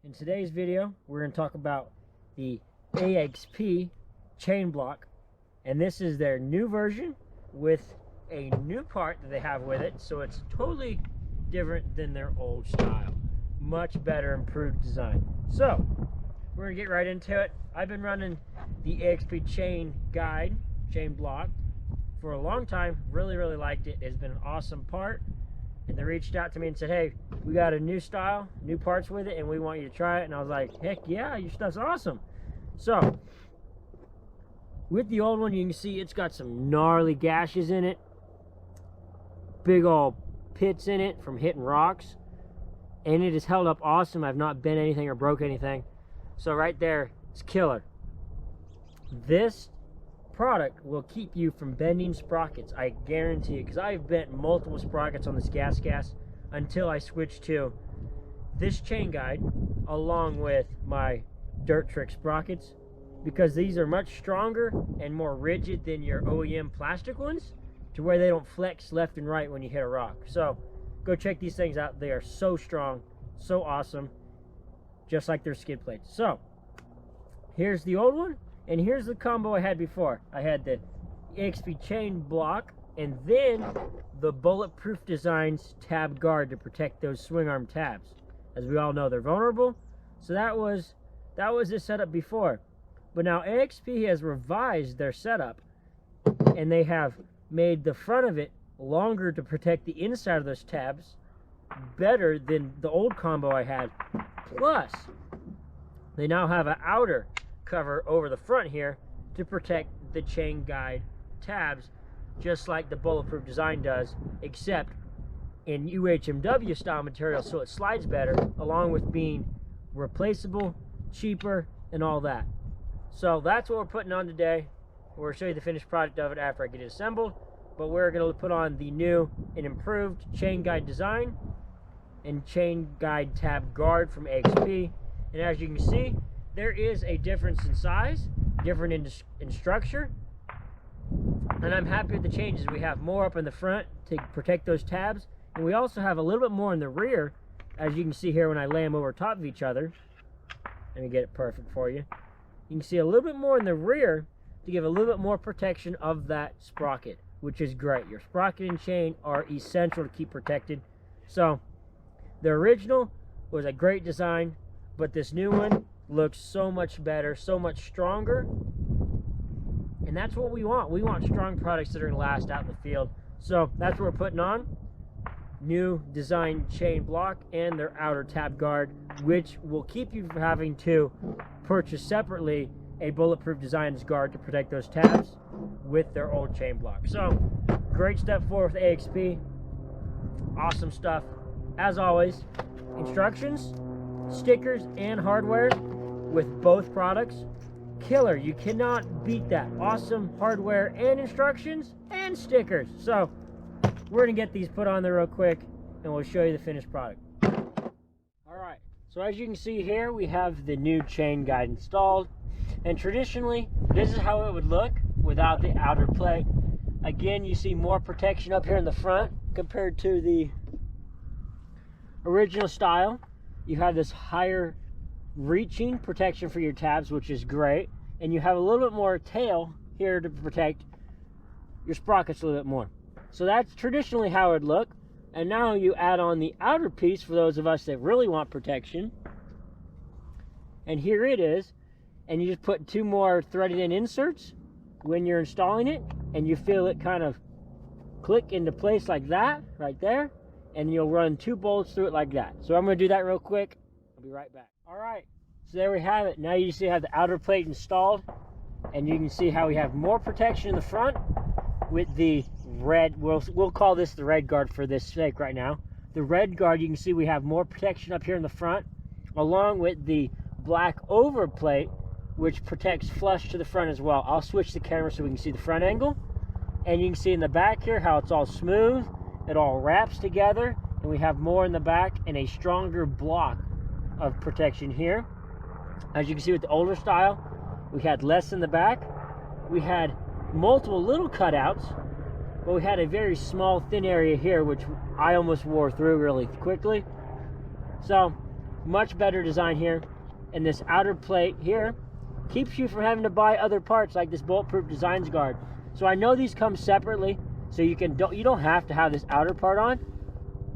In today's video, we're going to talk about the AXP chain block, and this is their new version with a new part that they have with it, so it's totally different than their old style. Much better, improved design. So, we're going to get right into it. I've been running the AXP chain block, for a long time. Really liked it. It's been an awesome part. And they reached out to me and said, hey, we got a new style, new parts with it, and we want you to try it. And I was like, heck yeah, your stuff's awesome. So, with the old one, you can see it's got some gnarly gashes in it. Big old pits in it from hitting rocks. And it is held up awesome. I've not bent anything or broke anything. So right there, it's killer. This product will keep you from bending sprockets, I guarantee it, because I've bent multiple sprockets on this gas until I switched to this chain guide along with my dirt trick sprockets, because these are much stronger and more rigid than your OEM plastic ones, to where they don't flex left and right when you hit a rock. So go check these things out. They are so strong, so awesome, just like their skid plates. So here's the old one. And here's the combo I had before. I had the AXP chain block and then the bulletproof designs tab guard to protect those swing arm tabs. As we all know, they're vulnerable. So that was the setup before. But now AXP has revised their setup, and they have made the front of it longer to protect the inside of those tabs better than the old combo I had. Plus, they now have an outer cover over the front here to protect the chain guide tabs, just like the bulletproof design does, except in UHMW style material, so it slides better, along with being replaceable, cheaper, and all that. So that's what we're putting on today. We'll show you the finished product of it after I get it assembled, but we're going to put on the new and improved chain guide design and chain guide tab guard from AXP. And as you can see, there is a difference in size, different in structure, and I'm happy with the changes. We have more up in the front to protect those tabs, and we also have a little bit more in the rear, as you can see here when I lay them over top of each other. Let me get it perfect for you. You can see a little bit more in the rear to give a little bit more protection of that sprocket, which is great. Your sprocket and chain are essential to keep protected. So the original was a great design, but this new one looks so much better, so much stronger, and that's what we want. We want strong products that are going to last out in the field. So that's what we're putting on. New design chain block and their outer tab guard, which will keep you from having to purchase separately a bulletproof designs guard to protect those tabs with their old chain block. So great step forward with AXP. Awesome stuff. As always, instructions, stickers, and hardware with both products, killer. You cannot beat that. Awesome hardware and instructions and stickers. So we're gonna get these put on there real quick and we'll show you the finished product. All right, so as you can see here, we have the new chain guide installed, and traditionally this is how it would look without the outer plate. Again, you see more protection up here in the front compared to the original style. You have this higher reaching protection for your tabs, which is great, and you have a little bit more tail here to protect your sprockets a little bit more. So that's traditionally how it would look, and now you add on the outer piece for those of us that really want protection, and here it is, and you just put two more threaded in inserts when you're installing it, and you feel it kind of click into place like that right there, and you'll run two bolts through it like that. So I'm going to do that real quick. I'll be right back. All right, so there we have it. Now you see how the outer plate installed, and you can see how we have more protection in the front with the red, we'll call this the red guard for this sake right now. The red guard, you can see we have more protection up here in the front, along with the black over plate, which protects flush to the front as well. I'll switch the camera so we can see the front angle, and you can see in the back here how it's all smooth. It all wraps together, and we have more in the back and a stronger block of protection here. As you can see with the older style, we had less in the back. We had multiple little cutouts, but we had a very small thin area here, which I almost wore through really quickly. So much better design here. And this outer plate here keeps you from having to buy other parts like this bulletproof designs guard. So I know these come separately, so you don't have to have this outer part on,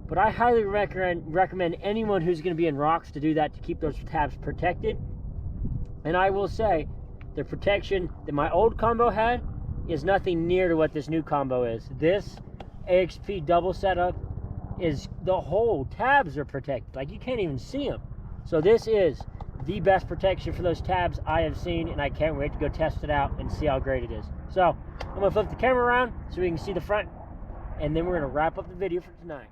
but I highly recommend anyone who's going to be in rocks to do that to keep those tabs protected. And I will say, the protection that my old combo had is nothing near to what this new combo is. This AXP double setup is, the whole tabs are protected, like you can't even see them. So this is the best protection for those tabs I have seen, and I can't wait to go test it out and see how great it is. So I'm gonna flip the camera around so we can see the front, and then we're gonna wrap up the video for tonight.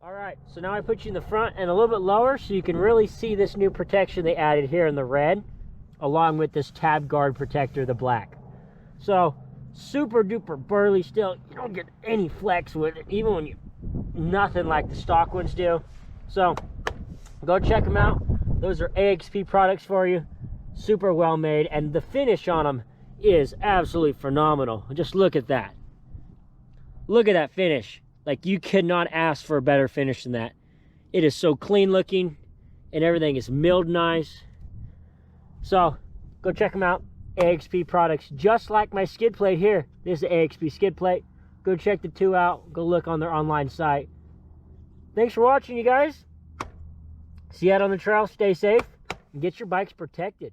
All right, so now I put you in the front and a little bit lower so you can really see this new protection they added here in the red, along with this tab guard protector, the black. So super duper burly still. You don't get any flex with it, even when you, nothing like the stock ones do. So go check them out. Those are AXP products for you. Super well made, and the finish on them is absolutely phenomenal. Just look at that. Look at that finish. Like, you could not ask for a better finish than that. It is so clean looking, and everything is milled nice. So go check them out. AXP products, just like my skid plate here. This is the AXP skid plate. Go check the two out. Go look on their online site. Thanks for watching, you guys. See you out on the trail. Stay safe and get your bikes protected.